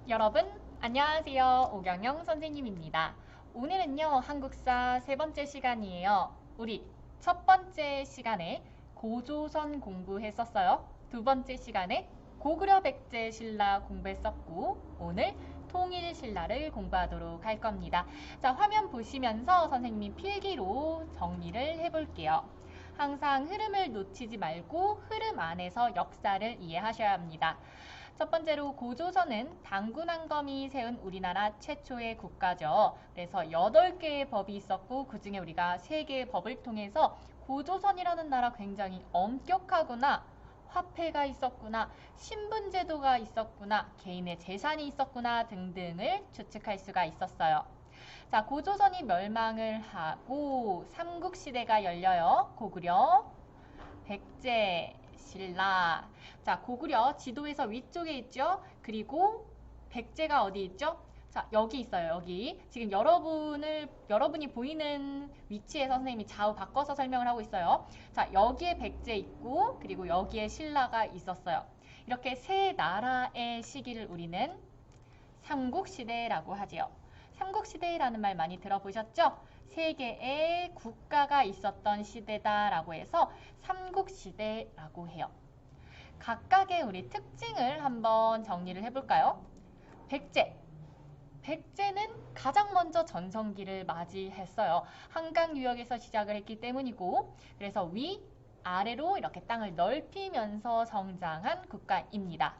여러분, 안녕하세요. 오경영 선생님입니다. 오늘은요, 한국사 세 번째 시간이에요. 우리 첫 번째 시간에 고조선 공부했었어요. 두 번째 시간에 고구려 백제 신라 공부했었고, 오늘 통일 신라를 공부하도록 할 겁니다. 자, 화면 보시면서 선생님이 필기로 정리를 해볼게요. 항상 흐름을 놓치지 말고 흐름 안에서 역사를 이해하셔야 합니다. 첫 번째로 고조선은 당군왕검이 세운 우리나라 최초의 국가죠. 그래서 8개의 법이 있었고 그중에 우리가 3개의 법을 통해서 고조선이라는 나라 굉장히 엄격하구나, 화폐가 있었구나, 신분제도가 있었구나, 개인의 재산이 있었구나 등등을 추측할 수가 있었어요. 자, 고조선이 멸망을 하고 삼국시대가 열려요. 고구려, 백제, 신라. 자, 고구려 지도에서 위쪽에 있죠. 그리고 백제가 어디 있죠? 자, 여기 있어요. 여기. 지금 여러분이 보이는 위치에서 선생님이 좌우 바꿔서 설명을 하고 있어요. 자, 여기에 백제 있고, 그리고 여기에 신라가 있었어요. 이렇게 세 나라의 시기를 우리는 삼국시대라고 하지요. 삼국시대라는 말 많이 들어보셨죠? 세 개의 국가가 있었던 시대다라고 해서 삼국시대라고 해요. 각각의 우리 특징을 한번 정리를 해볼까요? 백제. 백제는 가장 먼저 전성기를 맞이했어요. 한강 유역에서 시작을 했기 때문이고, 그래서 위, 아래로 이렇게 땅을 넓히면서 성장한 국가입니다.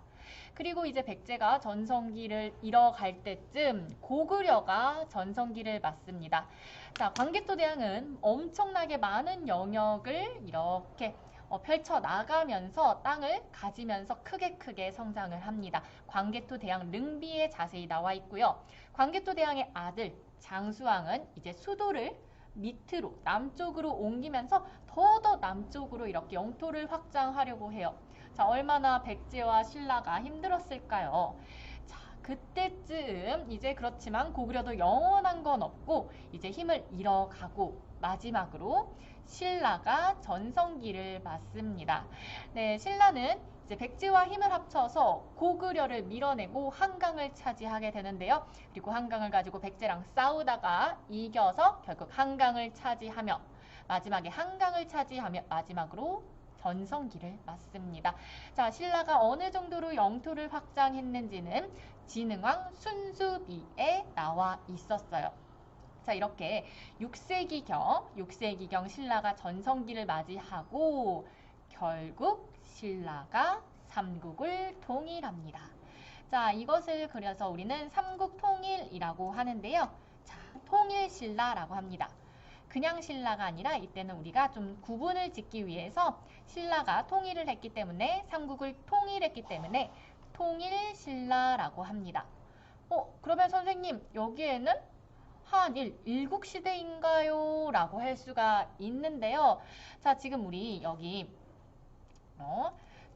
그리고 이제 백제가 전성기를 잃어갈 때쯤 고구려가 전성기를 맞습니다. 자, 광개토대왕은 엄청나게 많은 영역을 이렇게 펼쳐 나가면서 땅을 가지면서 크게 성장을 합니다. 광개토대왕 릉비에 자세히 나와 있고요. 광개토대왕의 아들 장수왕은 이제 수도를 밑으로 남쪽으로 옮기면서 더 남쪽으로 이렇게 영토를 확장하려고 해요. 자, 얼마나 백제와 신라가 힘들었을까요? 자, 그때쯤 이제 그렇지만 고구려도 영원한 건 없고 이제 힘을 잃어가고 마지막으로 신라가 전성기를 맞습니다. 네, 신라는 이제 백제와 힘을 합쳐서 고구려를 밀어내고 한강을 차지하게 되는데요. 그리고 한강을 가지고 백제랑 싸우다가 이겨서 결국 한강을 차지하며 마지막에 한강을 차지하며 마지막으로 전성기를 맞습니다. 자, 신라가 어느 정도로 영토를 확장했는지는 진흥왕 순수비에 나와 있었어요. 자, 이렇게 6세기경 신라가 전성기를 맞이하고 결국 신라가 삼국을 통일합니다. 자, 이것을 그려서 우리는 삼국통일이라고 하는데요. 자, 통일신라라고 합니다. 그냥 신라가 아니라 이때는 우리가 좀 구분을 짓기 위해서 신라가 통일을 했기 때문에 삼국을 통일했기 때문에 통일신라라고 합니다. 그러면 선생님 여기에는 한일 일국시대인가요? 라고 할 수가 있는데요. 자, 지금 우리 여기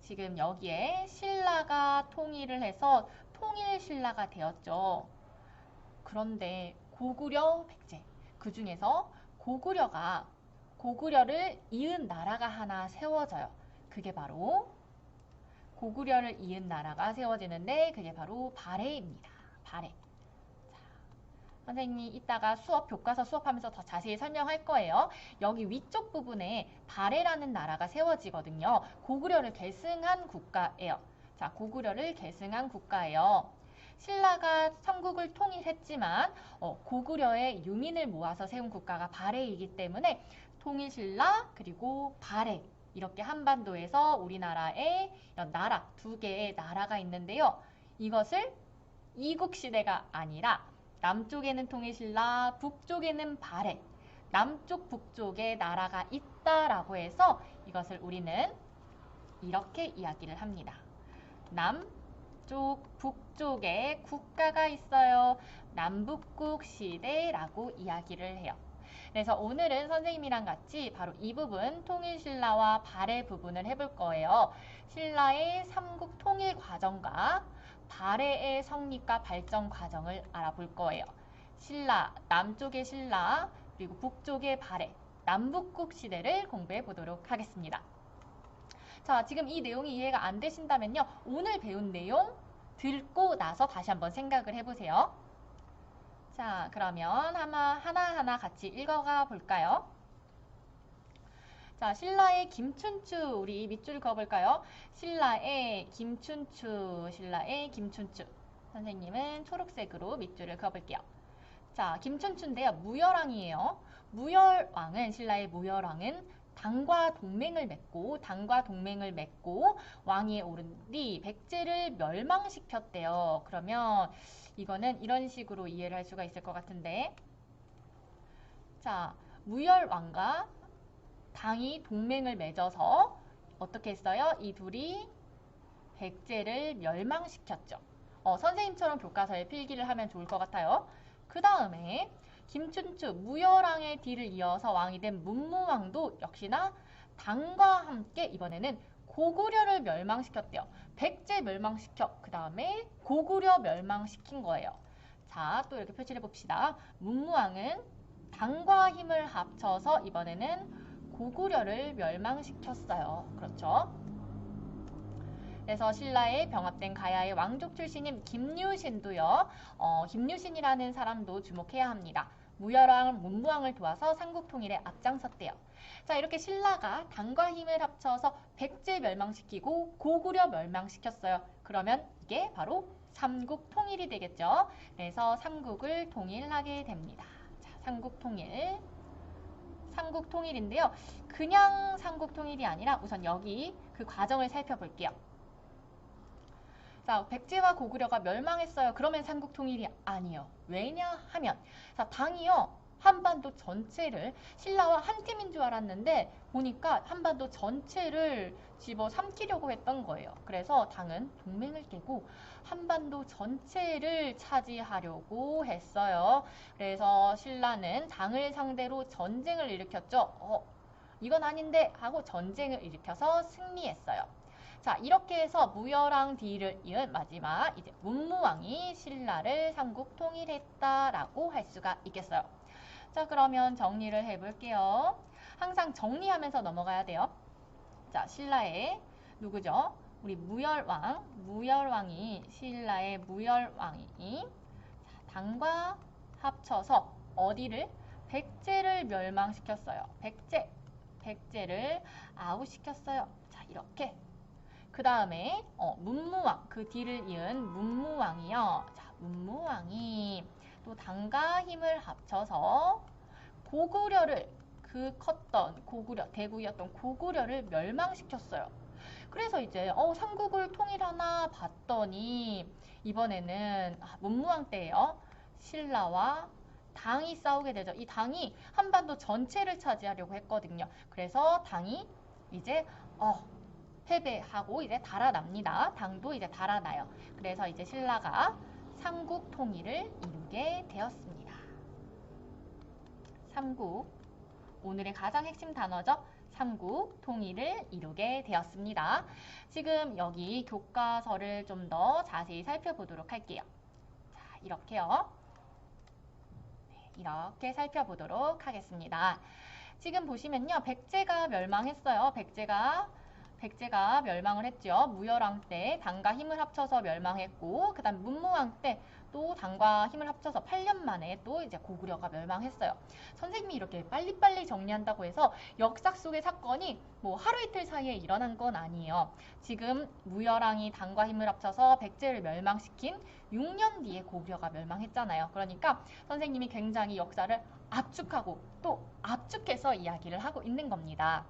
지금 여기에 신라가 통일을 해서 통일신라가 되었죠. 그런데 고구려, 백제 그 중에서 고구려를 이은 나라가 하나 세워져요. 그게 바로 고구려를 이은 나라가 세워지는데 그게 바로 발해입니다. 발해. 선생님이 이따가 교과서 수업하면서 더 자세히 설명할 거예요. 여기 위쪽 부분에 발해라는 나라가 세워지거든요. 고구려를 계승한 국가예요. 자, 고구려를 계승한 국가예요. 신라가 삼국을 통일했지만 고구려의 유민을 모아서 세운 국가가 발해이기 때문에 통일신라 그리고 발해 이렇게 한반도에서 우리나라에 이런 나라 두 개의 나라가 있는데요. 이것을 이국시대가 아니라 남쪽에는 통일신라, 북쪽에는 발해, 남쪽, 북쪽에 나라가 있다라고 해서 이것을 우리는 이렇게 이야기를 합니다. 남쪽, 북쪽에 국가가 있어요. 남북국 시대라고 이야기를 해요. 그래서 오늘은 선생님이랑 같이 바로 이 부분, 통일신라와 발해 부분을 해볼 거예요. 신라의 삼국 통일 과정과 발해의 성립과 발전 과정을 알아볼 거예요. 남쪽의 신라, 그리고 북쪽의 발해, 남북국 시대를 공부해 보도록 하겠습니다. 자, 지금 이 내용이 이해가 안 되신다면요. 오늘 배운 내용 듣고 나서 다시 한번 생각을 해보세요. 자, 그러면 하나하나 같이 읽어가 볼까요? 자, 신라의 김춘추, 우리 밑줄 그어볼까요? 신라의 김춘추, 신라의 김춘추. 선생님은 초록색으로 밑줄을 그어볼게요. 자, 김춘추인데요. 무열왕이에요. 무열왕은, 신라의 무열왕은 당과 동맹을 맺고 왕위에 오른 뒤 백제를 멸망시켰대요. 그러면 이거는 이런 식으로 이해를 할 수가 있을 것 같은데, 자, 무열왕과 당이 동맹을 맺어서 어떻게 했어요? 이 둘이 백제를 멸망시켰죠. 선생님처럼 교과서에 필기를 하면 좋을 것 같아요. 그 다음에 김춘추, 무열왕의 뒤를 이어서 왕이 된 문무왕도 역시나 당과 함께 이번에는 고구려를 멸망시켰대요. 백제 멸망시켜, 그 다음에 고구려 멸망시킨 거예요. 자, 또 이렇게 표시를 해봅시다. 문무왕은 당과 힘을 합쳐서 이번에는 고구려를 멸망시켰어요. 그렇죠? 그래서 신라의 병합된 가야의 왕족 출신인 김유신도요. 김유신이라는 사람도 주목해야 합니다. 무열왕, 문무왕을 도와서 삼국 통일에 앞장섰대요. 자, 이렇게 신라가 당과 힘을 합쳐서 백제 멸망시키고 고구려 멸망시켰어요. 그러면 이게 바로 삼국 통일이 되겠죠. 그래서 삼국을 통일하게 됩니다. 자, 삼국 통일. 삼국 통일인데요. 그냥 삼국 통일이 아니라 우선 여기 그 과정을 살펴볼게요. 자, 백제와 고구려가 멸망했어요. 그러면 삼국 통일이 아니에요. 왜냐하면 자, 당이요. 한반도 전체를 신라와 한 팀인 줄 알았는데 보니까 한반도 전체를 집어삼키려고 했던 거예요. 그래서 당은 동맹을 깨고 한반도 전체를 차지하려고 했어요. 그래서 신라는 당을 상대로 전쟁을 일으켰죠. 이건 아닌데 하고 전쟁을 일으켜서 승리했어요. 자, 이렇게 해서 무열왕 뒤를 이은 마지막 이제 문무왕이 신라를 삼국 통일했다라고 할 수가 있겠어요. 자, 그러면 정리를 해볼게요. 항상 정리하면서 넘어가야 돼요. 자, 신라의 누구죠? 우리 무열왕이 신라의 무열왕이 당과 합쳐서 어디를? 백제를 멸망시켰어요. 백제를 아웃시켰어요. 자, 이렇게. 그 다음에 문무왕, 그 뒤를 이은 문무왕이요. 자, 문무왕이 또 당과 힘을 합쳐서 고구려를, 그 컸던 고구려, 대구였던 고구려를 멸망시켰어요. 그래서 이제 삼국을 통일하나 봤더니 이번에는 문무왕 때예요. 신라와 당이 싸우게 되죠. 이 당이 한반도 전체를 차지하려고 했거든요. 그래서 당이 이제 패배하고 이제 달아납니다. 당도 이제 달아나요. 그래서 이제 신라가 삼국 통일을 이루게 되었습니다. 삼국, 오늘의 가장 핵심 단어죠. 삼국 통일을 이루게 되었습니다. 지금 여기 교과서를 좀 더 자세히 살펴보도록 할게요. 자, 이렇게요. 네, 이렇게 살펴보도록 하겠습니다. 지금 보시면요. 백제가 멸망했어요. 백제가 멸망을 했죠. 무열왕 때 당과 힘을 합쳐서 멸망했고, 그 다음 문무왕 때 또 당과 힘을 합쳐서 8년 만에 또 이제 고구려가 멸망했어요. 선생님이 이렇게 빨리빨리 정리한다고 해서 역사 속의 사건이 뭐 하루 이틀 사이에 일어난 건 아니에요. 지금 무열왕이 당과 힘을 합쳐서 백제를 멸망시킨 6년 뒤에 고구려가 멸망했잖아요. 그러니까 선생님이 굉장히 역사를 압축하고 또 압축해서 이야기를 하고 있는 겁니다.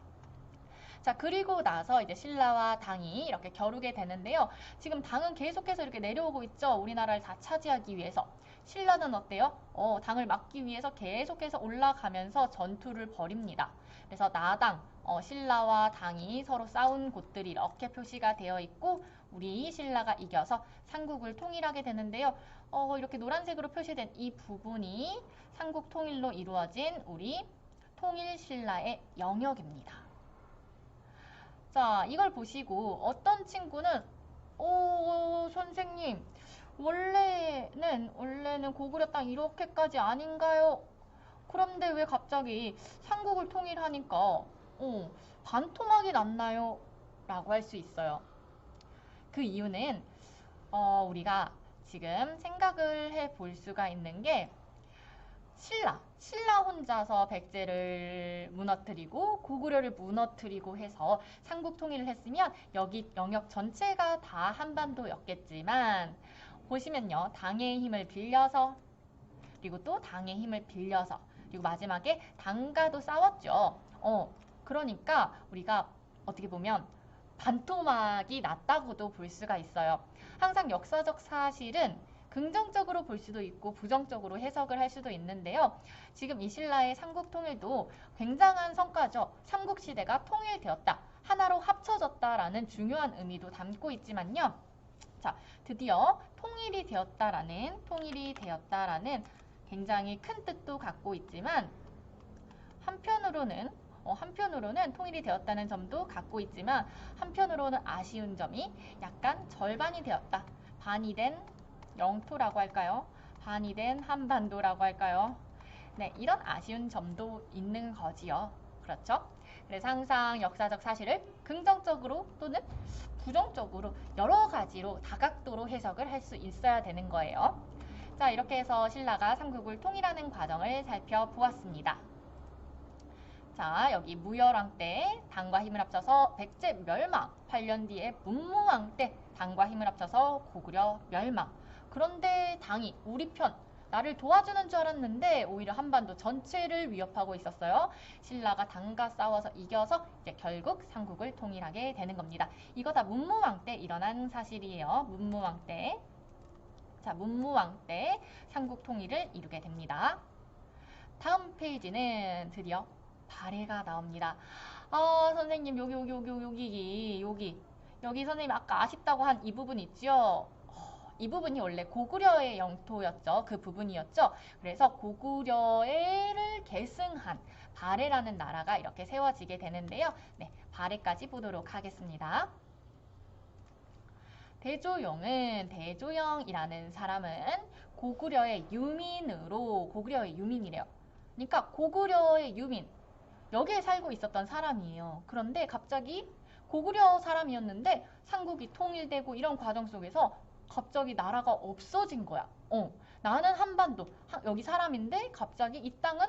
자, 그리고 나서 이제 신라와 당이 이렇게 겨루게 되는데요. 지금 당은 계속해서 이렇게 내려오고 있죠. 우리나라를 다 차지하기 위해서. 신라는 어때요? 당을 막기 위해서 계속해서 올라가면서 전투를 벌입니다. 그래서 나당, 신라와 당이 서로 싸운 곳들이 이렇게 표시가 되어 있고 우리 신라가 이겨서 삼국을 통일하게 되는데요. 이렇게 노란색으로 표시된 이 부분이 삼국 통일로 이루어진 우리 통일 신라의 영역입니다. 자, 이걸 보시고 어떤 친구는 선생님 원래는 고구려 땅 이렇게까지 아닌가요? 그런데 왜 갑자기 삼국을 통일하니까 반토막이 났나요? 라고 할 수 있어요. 그 이유는 우리가 지금 생각을 해 볼 수가 있는 게 신라 혼자서 백제를 무너뜨리고 고구려를 무너뜨리고 해서 삼국 통일을 했으면 여기 영역 전체가 다 한반도였겠지만 보시면요. 당의 힘을 빌려서 그리고 또 당의 힘을 빌려서 그리고 마지막에 당과도 싸웠죠. 그러니까 우리가 어떻게 보면 반토막이 났다고도 볼 수가 있어요. 항상 역사적 사실은 긍정적으로 볼 수도 있고 부정적으로 해석을 할 수도 있는데요. 지금 이 신라의 삼국통일도 굉장한 성과죠. 삼국시대가 통일되었다. 하나로 합쳐졌다라는 중요한 의미도 담고 있지만요. 자, 드디어 통일이 되었다라는 굉장히 큰 뜻도 갖고 있지만 한편으로는 통일이 되었다는 점도 갖고 있지만 한편으로는 아쉬운 점이 약간 절반이 되었다. 반이 된 영토라고 할까요? 반이 된 한반도라고 할까요? 네, 이런 아쉬운 점도 있는 거지요. 그렇죠? 그래서 항상 역사적 사실을 긍정적으로 또는 부정적으로 여러 가지로 다각도로 해석을 할 수 있어야 되는 거예요. 자, 이렇게 해서 신라가 삼국을 통일하는 과정을 살펴보았습니다. 자, 여기 무열왕 때 당과 힘을 합쳐서 백제 멸망, 8년 뒤에 문무왕 때 당과 힘을 합쳐서 고구려 멸망. 그런데 당이 우리 편, 나를 도와주는 줄 알았는데 오히려 한반도 전체를 위협하고 있었어요. 신라가 당과 싸워서 이겨서 이제 결국 삼국을 통일하게 되는 겁니다. 이거 다 문무왕 때 일어난 사실이에요. 문무왕 때. 자, 문무왕 때 삼국 통일을 이루게 됩니다. 다음 페이지는 드디어 발해가 나옵니다. 선생님 여기 선생님 아까 아쉽다고 한 이 부분 있죠? 이 부분이 원래 고구려의 영토였죠. 그 부분이었죠. 그래서 고구려를 계승한 발해라는 나라가 이렇게 세워지게 되는데요. 네, 발해까지 보도록 하겠습니다. 대조영이라는 사람은 고구려의 유민이래요. 그러니까 고구려의 유민, 여기에 살고 있었던 사람이에요. 그런데 갑자기 고구려 사람이었는데 삼국이 통일되고 이런 과정 속에서 갑자기 나라가 없어진 거야. 나는 한반도, 여기 사람인데 갑자기 이 땅은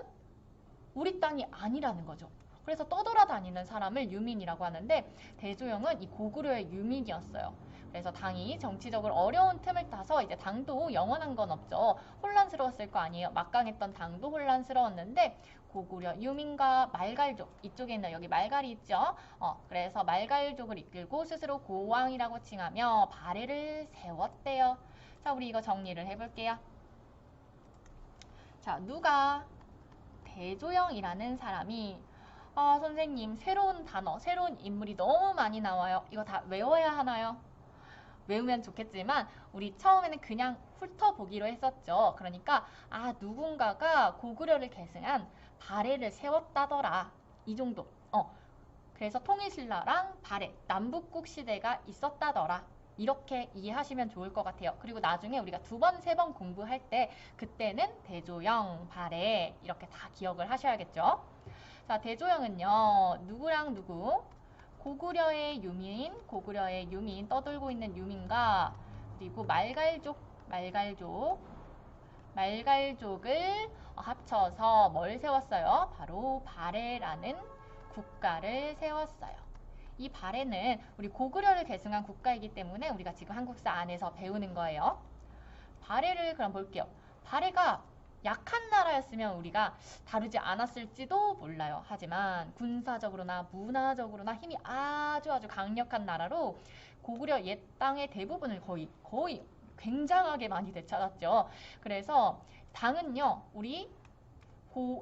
우리 땅이 아니라는 거죠. 그래서 떠돌아다니는 사람을 유민이라고 하는데 대조영은 이 고구려의 유민이었어요. 그래서 당이 정치적으로 어려운 틈을 타서 이제 당도 영원한 건 없죠. 혼란스러웠을 거 아니에요. 막강했던 당도 혼란스러웠는데 고구려 유민과 말갈족, 이쪽에 있는 여기 말갈이 있죠. 그래서 말갈족을 이끌고 스스로 고왕이라고 칭하며 발해를 세웠대요. 자, 우리 이거 정리를 해볼게요. 자, 누가 대조영이라는 사람이 선생님 새로운 단어, 새로운 인물이 너무 많이 나와요. 이거 다 외워야 하나요? 외우면 좋겠지만 우리 처음에는 그냥 훑어보기로 했었죠. 그러니까 누군가가 고구려를 계승한 발해를 세웠다더라. 이 정도. 그래서 통일신라랑 발해, 남북국 시대가 있었다더라. 이렇게 이해하시면 좋을 것 같아요. 그리고 나중에 우리가 2번, 3번 공부할 때 그때는 대조영, 발해 이렇게 다 기억을 하셔야겠죠. 자, 대조영은요. 누구랑 누구? 고구려의 유민, 떠돌고 있는 유민과 그리고 말갈족을 합쳐서 뭘 세웠어요? 바로 발해라는 국가를 세웠어요. 이 발해는 우리 고구려를 계승한 국가이기 때문에 우리가 지금 한국사 안에서 배우는 거예요. 발해를 그럼 볼게요. 발해가 약한 나라였으면 우리가 다루지 않았을지도 몰라요. 하지만 군사적으로나 문화적으로나 힘이 아주 강력한 나라로 고구려 옛 땅의 대부분을 거의 굉장하게 많이 되찾았죠. 그래서 당은요, 우리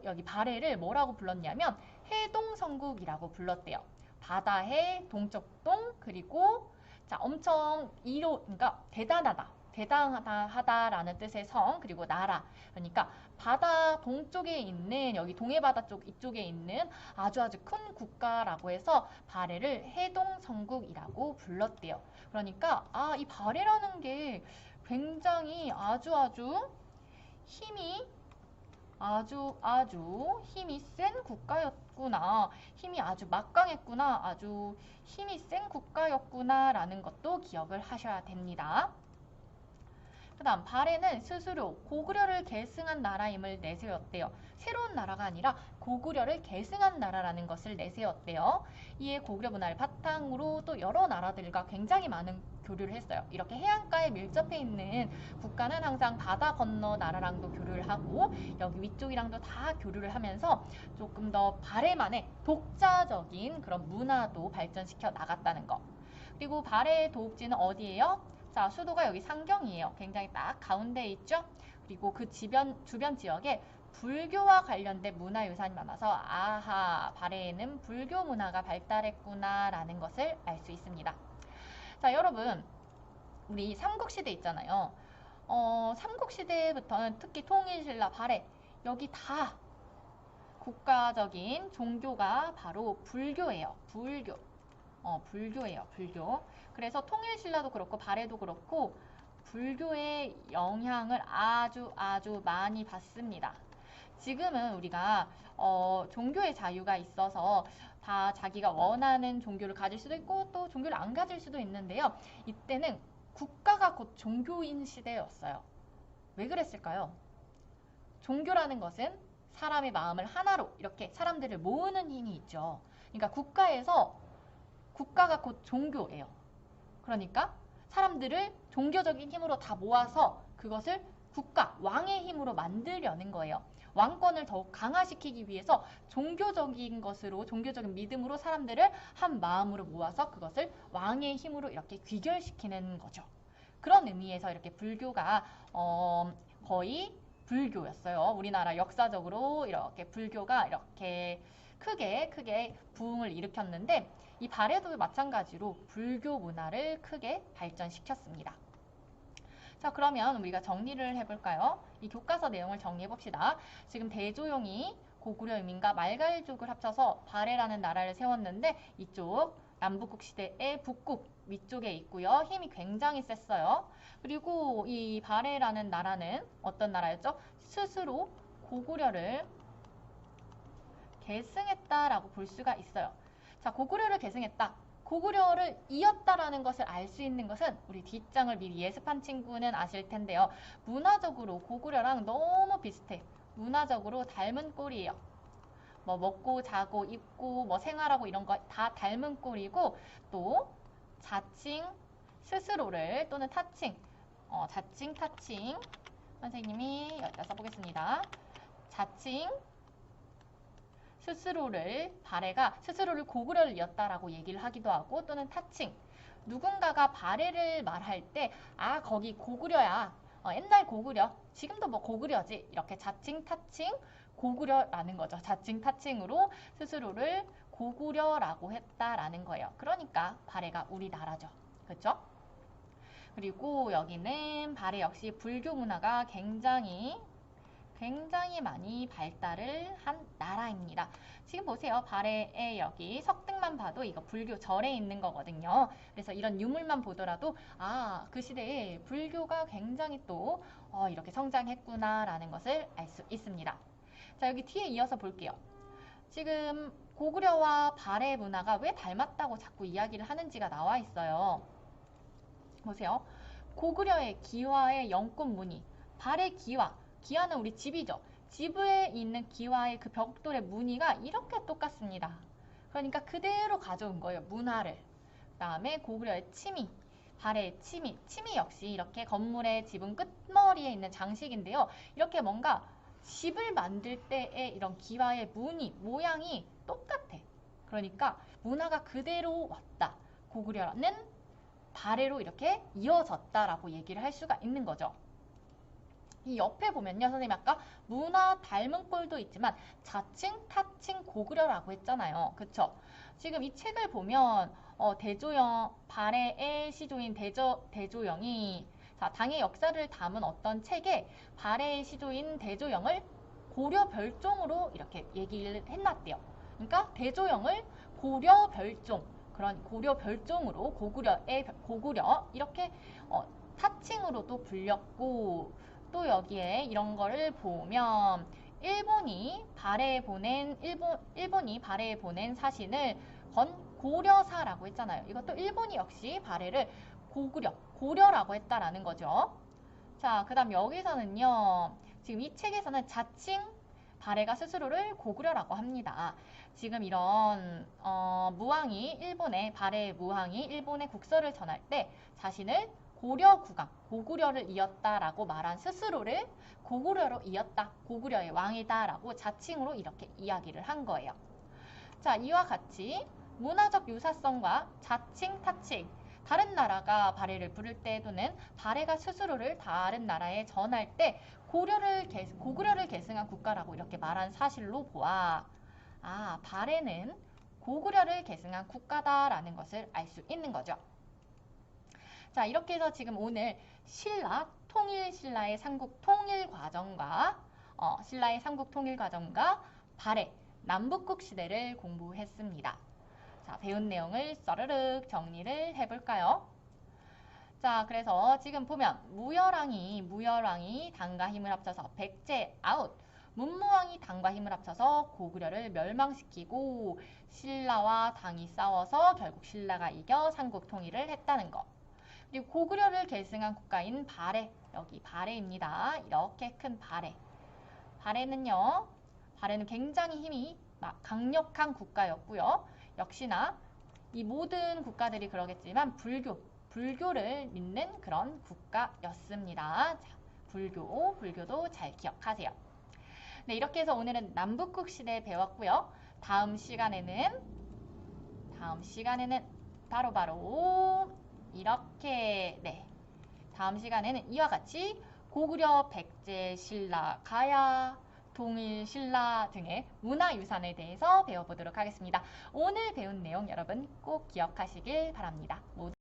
여기 발해를 뭐라고 불렀냐면 해동성국이라고 불렀대요. 바다해, 동쪽동, 그리고 자, 엄청 그러니까 대단하다라는 뜻의 성, 그리고 나라. 그러니까 바다 동쪽에 있는 여기 동해바다 쪽 이쪽에 있는 아주 큰 국가라고 해서 발해를 해동성국이라고 불렀대요. 그러니까 이 발해라는 게 굉장히 힘이 센 국가였구나. 힘이 아주 막강했구나. 아주 힘이 센 국가였구나 라는 것도 기억을 하셔야 됩니다. 그 다음 발해는 스스로 고구려를 계승한 나라임을 내세웠대요. 새로운 나라가 아니라 고구려를 계승한 나라라는 것을 내세웠대요. 이에 고구려 문화를 바탕으로 또 여러 나라들과 굉장히 많은 교류를 했어요. 이렇게 해안가에 밀접해 있는 국가는 항상 바다 건너 나라랑도 교류를 하고 여기 위쪽이랑도 다 교류를 하면서 조금 더 발해만의 독자적인 그런 문화도 발전시켜 나갔다는 거. 그리고 발해의 도읍지는 어디예요? 자, 수도가 여기 상경이에요. 굉장히 딱 가운데에 있죠? 그리고 그 주변 지역에 불교와 관련된 문화유산이 많아서 아하, 발해에는 불교 문화가 발달했구나 라는 것을 알 수 있습니다. 자, 여러분, 우리 삼국시대 있잖아요. 삼국시대부터는 특히 통일신라, 발해, 여기 다 국가적인 종교가 바로 불교예요. 불교예요. 불교. 그래서 통일신라도 그렇고 발해도 그렇고 불교의 영향을 아주 많이 받습니다. 지금은 우리가 종교의 자유가 있어서 다 자기가 원하는 종교를 가질 수도 있고 또 종교를 안 가질 수도 있는데요. 이때는 국가가 곧 종교인 시대였어요. 왜 그랬을까요? 종교라는 것은 사람의 마음을 하나로 이렇게 사람들을 모으는 힘이 있죠. 그러니까 국가가 곧 종교예요. 그러니까 사람들을 종교적인 힘으로 다 모아서 그것을 국가, 왕의 힘으로 만들려는 거예요. 왕권을 더욱 강화시키기 위해서 종교적인 것으로, 종교적인 믿음으로 사람들을 한 마음으로 모아서 그것을 왕의 힘으로 이렇게 귀결시키는 거죠. 그런 의미에서 이렇게 불교가 거의 불교였어요. 우리나라 역사적으로 이렇게 불교가 이렇게 크게 부흥을 일으켰는데 이 발해도 마찬가지로 불교 문화를 크게 발전시켰습니다. 자, 그러면 우리가 정리를 해볼까요? 이 교과서 내용을 정리해봅시다. 지금 대조영이 고구려 유민과 말갈족을 합쳐서 발해라는 나라를 세웠는데 이쪽 남북국 시대의 북국 위쪽에 있고요. 힘이 굉장히 셌어요. 그리고 이 발해라는 나라는 어떤 나라였죠? 스스로 고구려를 계승했다라고 볼 수가 있어요. 자, 고구려를 계승했다. 고구려를 이었다라는 것을 알 수 있는 것은 우리 뒷장을 미리 예습한 친구는 아실 텐데요. 문화적으로 고구려랑 너무 비슷해. 문화적으로 닮은 꼴이에요. 뭐 먹고 자고 입고 뭐 생활하고 이런 거 다 닮은 꼴이고 또 자칭 스스로를 또는 타칭 자칭 타칭 선생님이 여기다 써보겠습니다. 자칭 발해가 스스로를 고구려를 이었다라고 얘기를 하기도 하고 또는 타칭 누군가가 발해를 말할 때 아 거기 고구려야 옛날 고구려 지금도 뭐 고구려지 이렇게 자칭 타칭 고구려라는 거죠. 자칭 타칭으로 스스로를 고구려라고 했다라는 거예요. 그러니까 발해가 우리나라죠. 그렇죠? 그리고 여기는 발해 역시 불교 문화가 굉장히 많이 발달을 한 나라입니다. 지금 보세요. 발해에 여기 석등만 봐도 이거 불교 절에 있는 거거든요. 그래서 이런 유물만 보더라도 아, 그 시대에 불교가 굉장히 또 이렇게 성장했구나 라는 것을 알 수 있습니다. 자, 여기 뒤에 이어서 볼게요. 지금 고구려와 발해 문화가 왜 닮았다고 자꾸 이야기를 하는지가 나와 있어요. 보세요. 고구려의 기와의 영꽃 무늬, 발해 기와는 우리 집이죠. 집에 있는 기와의 그 벽돌의 무늬가 이렇게 똑같습니다. 그러니까 그대로 가져온 거예요. 문화를. 그 다음에 고구려의 치미, 발해의 치미 역시 이렇게 건물의 지붕 끝머리에 있는 장식인데요. 이렇게 뭔가 집을 만들 때의 이런 기와의 무늬, 모양이 똑같아. 그러니까 문화가 그대로 왔다. 고구려는 발해로 이렇게 이어졌다라고 얘기를 할 수가 있는 거죠. 이 옆에 보면요. 선생님 아까 문화 닮은 꼴도 있지만 자칭, 타칭, 고구려라고 했잖아요. 그쵸? 지금 이 책을 보면 발해의 시조인 대조영이 자, 당의 역사를 담은 어떤 책에 발해의 시조인 대조영을 고려 별종으로 이렇게 얘기를 해놨대요. 그러니까 대조영을 고려 별종, 그런 고려 별종으로 고구려 이렇게 타칭으로도 불렸고 또 여기에 이런 거를 보면 일본이 발해에 보낸 사신을 고려사라고 했잖아요. 이것도 일본이 역시 발해를 고려라고 했다라는 거죠. 자, 그 다음 여기서는요. 지금 이 책에서는 자칭 발해가 스스로를 고구려라고 합니다. 지금 이런 무왕이 일본의 발해 무왕이 일본에 국서를 전할 때 자신을 고려 국왕, 고구려를 이었다라고 말한 스스로를 고구려로 이었다, 고구려의 왕이다라고 자칭으로 이렇게 이야기를 한 거예요. 자, 이와 같이 문화적 유사성과 자칭, 타칭, 다른 나라가 발해를 부를 때 또는 발해가 스스로를 다른 나라에 전할 때 고구려를 계승한 국가라고 이렇게 말한 사실로 보아 발해는 고구려를 계승한 국가다라는 것을 알 수 있는 거죠. 자, 이렇게 해서 지금 오늘 신라, 신라의 삼국 통일 과정과 신라의 삼국 통일 과정과 발해, 남북국 시대를 공부했습니다. 자, 배운 내용을 서르륵 정리를 해볼까요? 자, 그래서 지금 보면 무열왕이 당과 힘을 합쳐서 백제 아웃, 문무왕이 당과 힘을 합쳐서 고구려를 멸망시키고 신라와 당이 싸워서 결국 신라가 이겨 삼국 통일을 했다는 것. 그리고 고구려를 계승한 국가인 발해, 여기 발해입니다. 이렇게 큰 발해. 발해는 굉장히 힘이 강력한 국가였고요. 역시나 이 모든 국가들이 그러겠지만 불교를 믿는 그런 국가였습니다. 자, 불교도 잘 기억하세요. 네, 이렇게 해서 오늘은 남북국 시대 배웠고요. 다음 시간에는 바로 이렇게 다음 시간에는 이와 같이 고구려, 백제, 신라, 가야, 동일, 신라 등의 문화유산에 대해서 배워보도록 하겠습니다. 오늘 배운 내용 여러분 꼭 기억하시길 바랍니다. 모두